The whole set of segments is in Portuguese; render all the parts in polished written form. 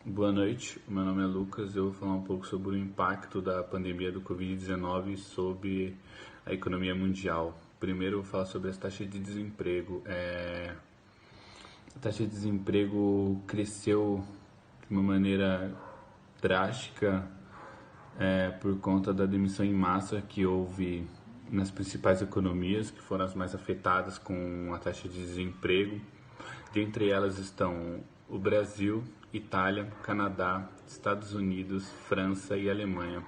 Boa noite, meu nome é Lucas. Eu vou falar um pouco sobre o impacto da pandemia do Covid-19 sobre a economia mundial. Primeiro, eu vou falar sobre as taxas de desemprego. A taxa de desemprego cresceu de uma maneira drástica por conta da demissão em massa que houve nas principais economias, que foram as mais afetadas com a taxa de desemprego. Dentre elas estão o Brasil, Itália, Canadá, Estados Unidos, França e Alemanha.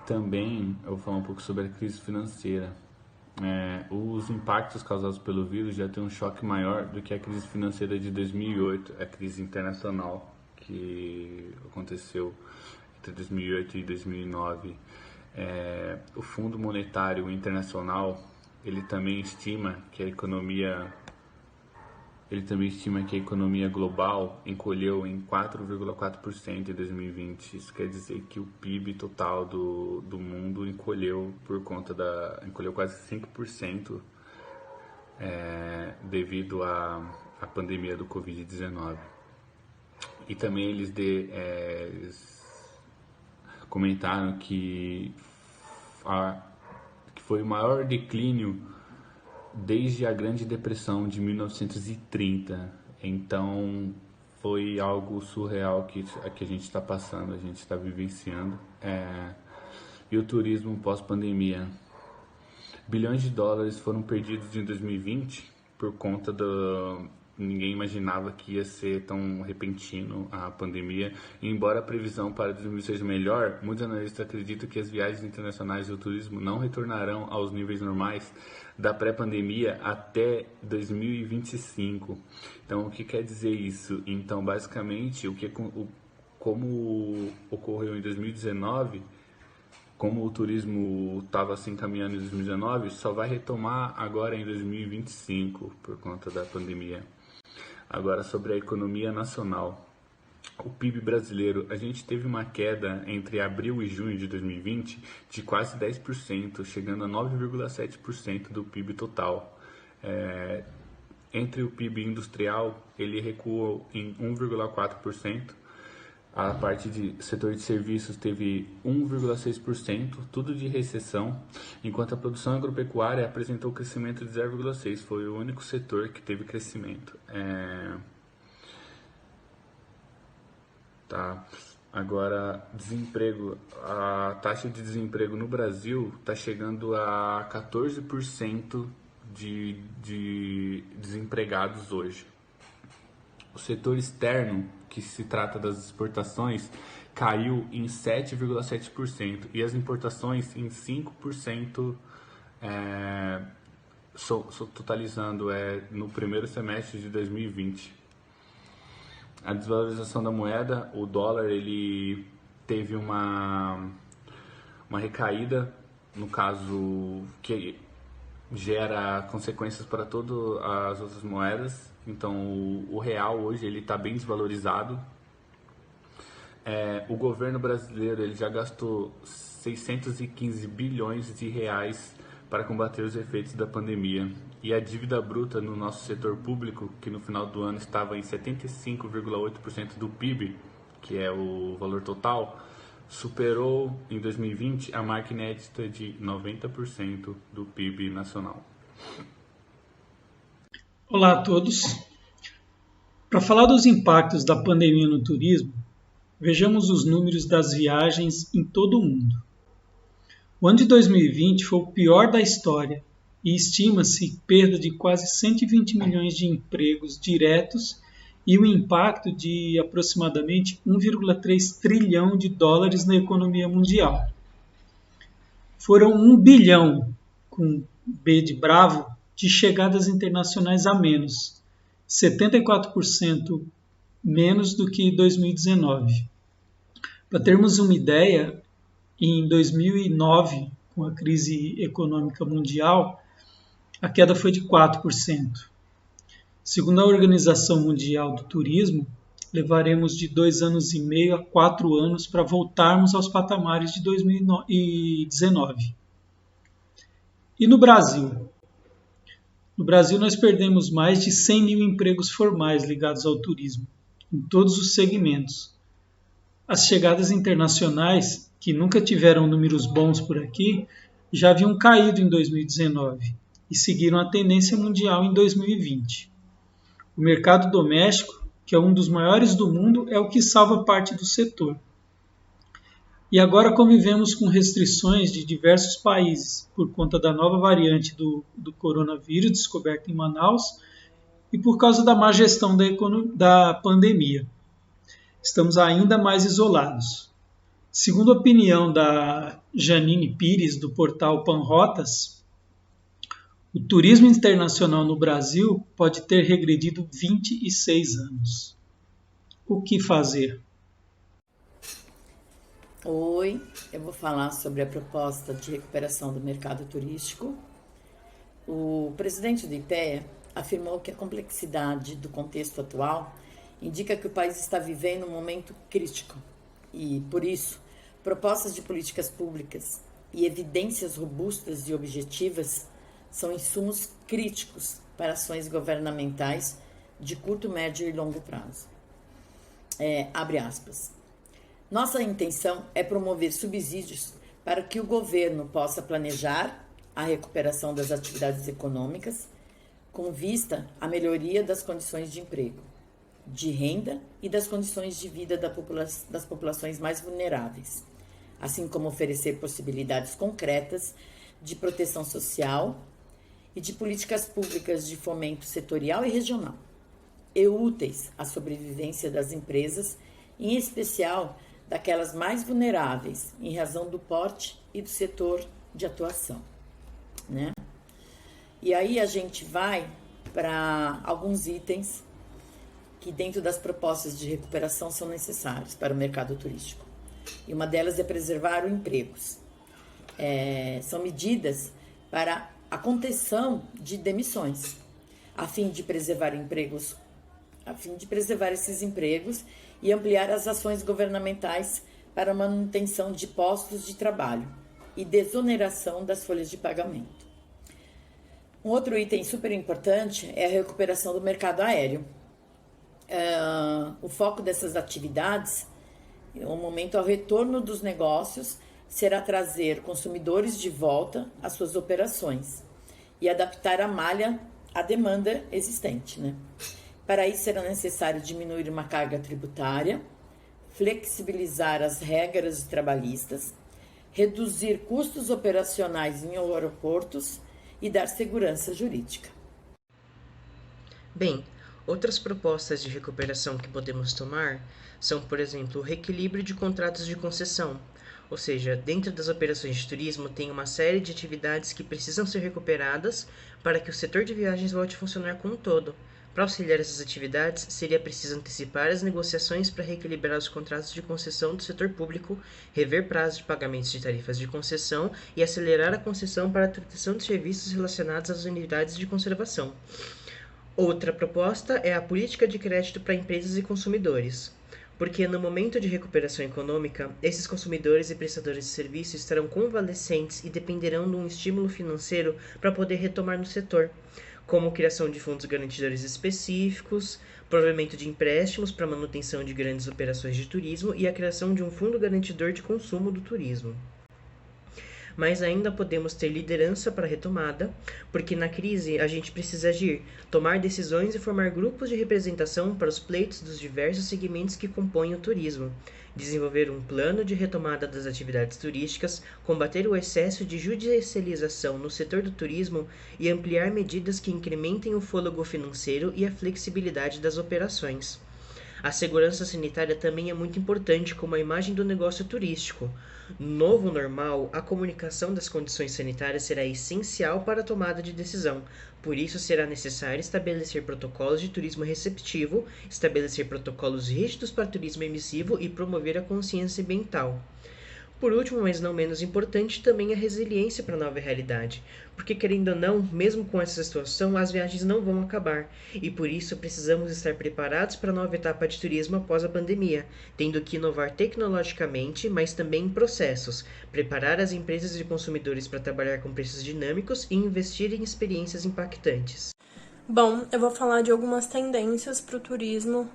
Também eu vou falar um pouco sobre a crise financeira. Os impactos causados pelo vírus já têm um choque maior do que a crise financeira de 2008, a crise internacional que aconteceu entre 2008 e 2009. O Fundo Monetário Internacional ele também estima que a economia global encolheu em 4,4% em 2020. Isso quer dizer que o PIB total do mundo encolheu encolheu quase 5% devido à pandemia do Covid-19. E também eles comentaram que foi o maior declínio desde a Grande Depressão de 1930. Então foi algo surreal que a gente está passando, a gente está vivenciando. E o turismo pós-pandemia. Bilhões de dólares foram perdidos em 2020 por conta ninguém imaginava que ia ser tão repentino a pandemia. E embora a previsão para 2020 seja melhor, muitos analistas acreditam que as viagens internacionais e o turismo não retornarão aos níveis normais da pré-pandemia até 2025. Então, o que quer dizer isso? Então, basicamente, como ocorreu em 2019, como o turismo estava assim caminhando em 2019, só vai retomar agora em 2025 por conta da pandemia. Agora, sobre a economia nacional. O PIB brasileiro, a gente teve uma queda entre abril e junho de 2020 de quase 10%, chegando a 9,7% do PIB total. Entre o PIB industrial, ele recuou em 1,4%. A parte de setor de serviços teve 1,6%, tudo de recessão, enquanto a produção agropecuária apresentou crescimento de 0,6%. Foi o único setor que teve crescimento. Agora, desemprego. A taxa de desemprego no Brasil está chegando a 14% de desempregados hoje. O setor externo, que se trata das exportações, caiu em 7,7% e as importações em 5%, totalizando no primeiro semestre de 2020. A desvalorização da moeda, o dólar, ele teve uma recaída, no caso, que gera consequências para todas as outras moedas. Então, o real hoje ele está bem desvalorizado. O governo brasileiro ele já gastou 615 bilhões de reais para combater os efeitos da pandemia. E a dívida bruta no nosso setor público, que no final do ano estava em 75,8% do PIB, que é o valor total, superou em 2020 a marca inédita de 90% do PIB nacional. Olá a todos. Para falar dos impactos da pandemia no turismo, vejamos os números das viagens em todo o mundo. O ano de 2020 foi o pior da história e estima-se perda de quase 120 milhões de empregos diretos e o impacto de aproximadamente 1,3 trilhão de dólares na economia mundial. Foram 1 bilhão, com B de bravo, de chegadas internacionais a menos, 74% menos do que 2019. Para termos uma ideia, em 2009, com a crise econômica mundial, a queda foi de 4%. Segundo a Organização Mundial do Turismo, levaremos de 2 anos e meio a 4 anos para voltarmos aos patamares de 2019. E no Brasil? No Brasil, nós perdemos mais de 100 mil empregos formais ligados ao turismo. em todos os segmentos. As chegadas internacionais, que nunca tiveram números bons por aqui, já haviam caído em 2019 e seguiram a tendência mundial em 2020. O mercado doméstico, que é um dos maiores do mundo, é o que salva parte do setor. E agora convivemos com restrições de diversos países por conta da nova variante do coronavírus descoberta em Manaus e por causa da má gestão da pandemia. Estamos ainda mais isolados. Segundo a opinião da Janine Pires, do portal Panrotas, o turismo internacional no Brasil pode ter regredido 26 anos. O que fazer? Oi, eu vou falar sobre a proposta de recuperação do mercado turístico. O presidente do IPEA afirmou que a complexidade do contexto atual indica que o país está vivendo um momento crítico e, por isso, propostas de políticas públicas e evidências robustas e objetivas são insumos críticos para ações governamentais de curto, médio e longo prazo. Abre aspas. Nossa intenção é promover subsídios para que o governo possa planejar a recuperação das atividades econômicas com vista à melhoria das condições de emprego, de renda e das condições de vida das populações mais vulneráveis, assim como oferecer possibilidades concretas de proteção social e de políticas públicas de fomento setorial e regional, e úteis à sobrevivência das empresas, em especial daquelas mais vulneráveis, em razão do porte e do setor de atuação, né? E aí a gente vai para alguns itens que dentro das propostas de recuperação são necessários para o mercado turístico. E uma delas é preservar os empregos. São medidas para a contenção de demissões, a fim de preservar esses empregos e ampliar as ações governamentais para a manutenção de postos de trabalho e desoneração das folhas de pagamento. Um outro item super importante é a recuperação do mercado aéreo. O foco dessas atividades, no momento ao retorno dos negócios, será trazer consumidores de volta às suas operações e adaptar a malha à demanda existente, né? Para isso será necessário diminuir uma carga tributária, flexibilizar as regras trabalhistas, reduzir custos operacionais em aeroportos e dar segurança jurídica. Bem, outras propostas de recuperação que podemos tomar são, por exemplo, o reequilíbrio de contratos de concessão, ou seja, dentro das operações de turismo tem uma série de atividades que precisam ser recuperadas para que o setor de viagens volte a funcionar como um todo. Para auxiliar essas atividades, seria preciso antecipar as negociações para reequilibrar os contratos de concessão do setor público, rever prazos de pagamentos de tarifas de concessão e acelerar a concessão para a tratação de serviços relacionados às unidades de conservação. Outra proposta é a política de crédito para empresas e consumidores, porque no momento de recuperação econômica, esses consumidores e prestadores de serviço estarão convalescentes e dependerão de um estímulo financeiro para poder retomar no setor, como criação de fundos garantidores específicos, provimento de empréstimos para manutenção de grandes operações de turismo e a criação de um fundo garantidor de consumo do turismo. Mas ainda podemos ter liderança para a retomada, porque na crise a gente precisa agir, tomar decisões e formar grupos de representação para os pleitos dos diversos segmentos que compõem o turismo, desenvolver um plano de retomada das atividades turísticas, combater o excesso de judicialização no setor do turismo e ampliar medidas que incrementem o fôlego financeiro e a flexibilidade das operações. A segurança sanitária também é muito importante como a imagem do negócio turístico. No novo normal, a comunicação das condições sanitárias será essencial para a tomada de decisão. Por isso, será necessário estabelecer protocolos de turismo receptivo, estabelecer protocolos rígidos para turismo emissivo e promover a consciência ambiental. Por último, mas não menos importante, também a resiliência para a nova realidade, porque querendo ou não, mesmo com essa situação, as viagens não vão acabar, e por isso precisamos estar preparados para a nova etapa de turismo após a pandemia, tendo que inovar tecnologicamente, mas também em processos, preparar as empresas e consumidores para trabalhar com preços dinâmicos e investir em experiências impactantes. Bom, eu vou falar de algumas tendências para o turismo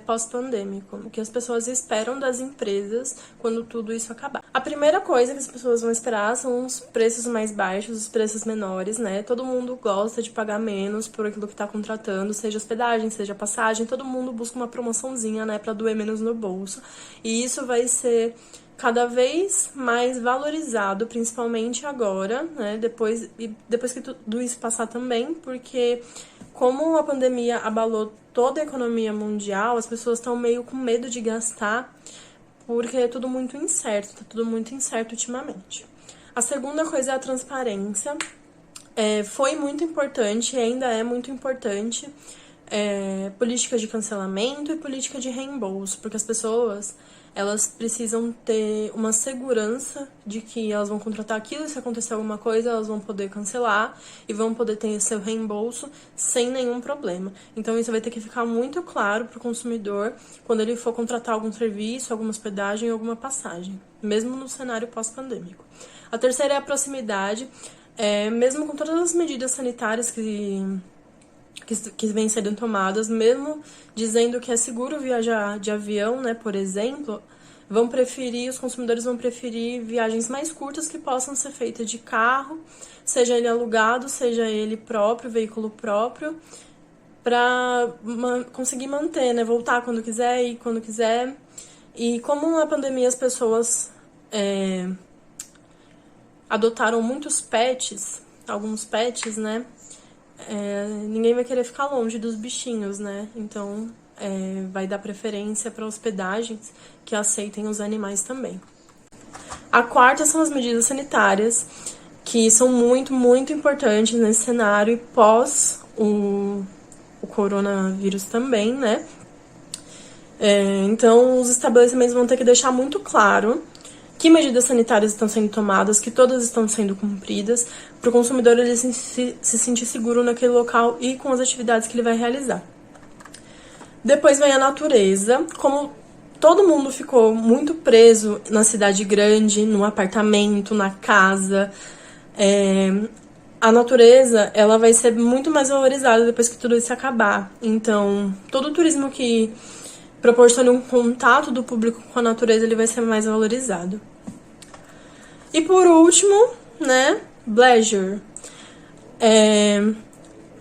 pós-pandêmico, o que as pessoas esperam das empresas quando tudo isso acabar. A primeira coisa que as pessoas vão esperar são os preços mais baixos, os preços menores, né? Todo mundo gosta de pagar menos por aquilo que está contratando, seja hospedagem, seja passagem, todo mundo busca uma promoçãozinha, né, para doer menos no bolso. E isso vai ser cada vez mais valorizado, principalmente agora, né, depois que tudo isso passar também, porque como a pandemia abalou toda a economia mundial, as pessoas estão meio com medo de gastar, porque é tudo muito incerto, tá tudo muito incerto ultimamente. A segunda coisa é a transparência. Foi muito importante e ainda é muito importante política de cancelamento e política de reembolso, porque as pessoas elas precisam ter uma segurança de que elas vão contratar aquilo e se acontecer alguma coisa, elas vão poder cancelar e vão poder ter seu reembolso sem nenhum problema. Então, isso vai ter que ficar muito claro para o consumidor quando ele for contratar algum serviço, alguma hospedagem, alguma passagem, mesmo no cenário pós-pandêmico. A terceira é a proximidade. Mesmo com todas as medidas sanitárias que vêm sendo tomadas, mesmo dizendo que é seguro viajar de avião, né, por exemplo, os consumidores vão preferir viagens mais curtas que possam ser feitas de carro, seja ele alugado, seja ele próprio, veículo próprio, para conseguir manter, né, voltar quando quiser, ir quando quiser. E como na pandemia as pessoas adotaram muitos pets, alguns pets, né, ninguém vai querer ficar longe dos bichinhos, né? Então, vai dar preferência para hospedagens que aceitem os animais também. A quarta são as medidas sanitárias, que são muito, muito importantes nesse cenário e pós o coronavírus também, né? Então, os estabelecimentos vão ter que deixar muito claro que medidas sanitárias estão sendo tomadas, que todas estão sendo cumpridas, para o consumidor ele se sentir seguro naquele local e com as atividades que ele vai realizar. Depois vem a natureza. Como todo mundo ficou muito preso na cidade grande, no apartamento, na casa, a natureza ela vai ser muito mais valorizada depois que tudo isso acabar. Então, todo o turismo que proporciona um contato do público com a natureza, ele vai ser mais valorizado. E por último, né, leisure.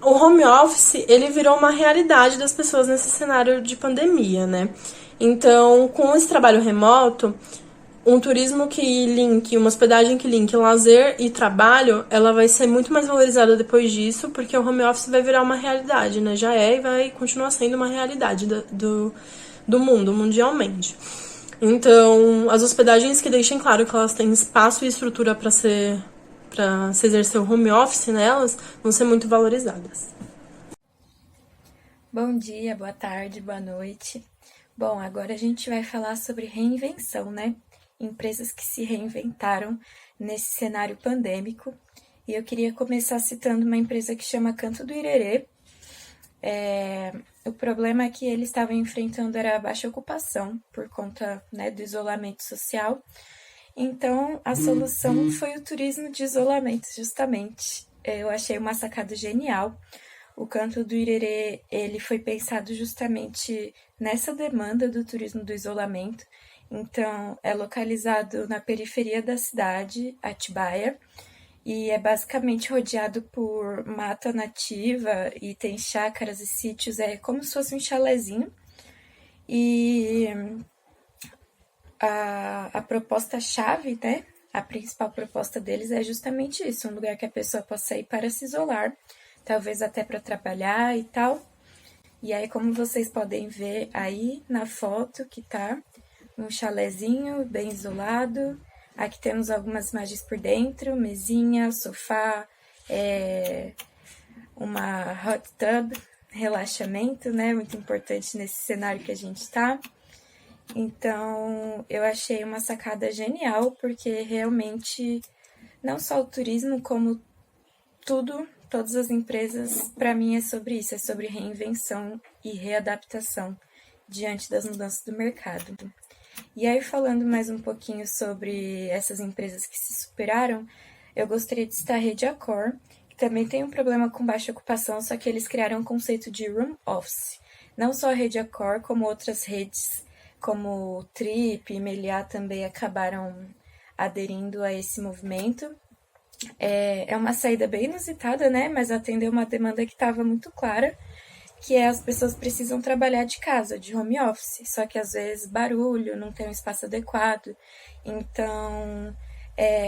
O home office, ele virou uma realidade das pessoas nesse cenário de pandemia, né? Então, com esse trabalho remoto, um turismo que linke, uma hospedagem que linke lazer e trabalho, ela vai ser muito mais valorizada depois disso, porque o home office vai virar uma realidade, né? Já e vai continuar sendo uma realidade do mundo, mundialmente. Então, as hospedagens que deixem claro que elas têm espaço e estrutura para se exercer o home office nelas, vão ser muito valorizadas. Bom dia, boa tarde, boa noite. Bom, agora a gente vai falar sobre reinvenção, né? Empresas que se reinventaram nesse cenário pandêmico. E eu queria começar citando uma empresa que chama Canto do Irerê. O problema que eles estavam enfrentando era a baixa ocupação por conta, né, do isolamento social. Então, a solução foi o turismo de isolamento, justamente. Eu achei uma sacada genial. O Canto do Irerê, ele foi pensado justamente nessa demanda do turismo do isolamento. Então, é localizado na periferia da cidade, Atibaia, e é basicamente rodeado por mata nativa e tem chácaras e sítios, é como se fosse um chalezinho. E a proposta-chave, né, a principal proposta deles é justamente isso, um lugar que a pessoa possa ir para se isolar, talvez até para trabalhar e tal. E aí, como vocês podem ver aí na foto que tá, um chalezinho bem isolado. Aqui temos algumas imagens por dentro, mesinha, sofá, uma hot tub, relaxamento, né? Muito importante nesse cenário que a gente está. Então, eu achei uma sacada genial, porque realmente, não só o turismo, como todas as empresas, para mim é sobre isso, é sobre reinvenção e readaptação diante das mudanças do mercado. E aí, falando mais um pouquinho sobre essas empresas que se superaram, eu gostaria de citar a Rede Accor, que também tem um problema com baixa ocupação, só que eles criaram um conceito de room office. Não só a Rede Accor, como outras redes, como o Trip e Meliá também acabaram aderindo a esse movimento. É uma saída bem inusitada, né? Mas atendeu uma demanda que estava muito clara, que é as pessoas precisam trabalhar de casa, de home office, só que às vezes barulho, não tem um espaço adequado. Então,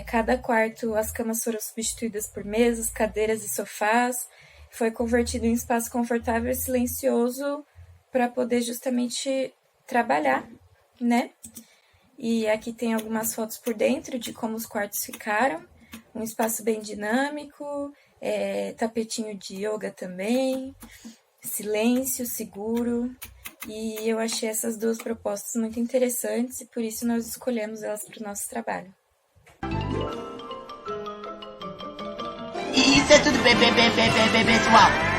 cada quarto, as camas foram substituídas por mesas, cadeiras e sofás, foi convertido em espaço confortável e silencioso para poder justamente trabalhar, né? E aqui tem algumas fotos por dentro de como os quartos ficaram, um espaço bem dinâmico, tapetinho de yoga também, silêncio, seguro, e eu achei essas duas propostas muito interessantes e por isso nós escolhemos elas para o nosso trabalho. Isso é tudo bem, pessoal.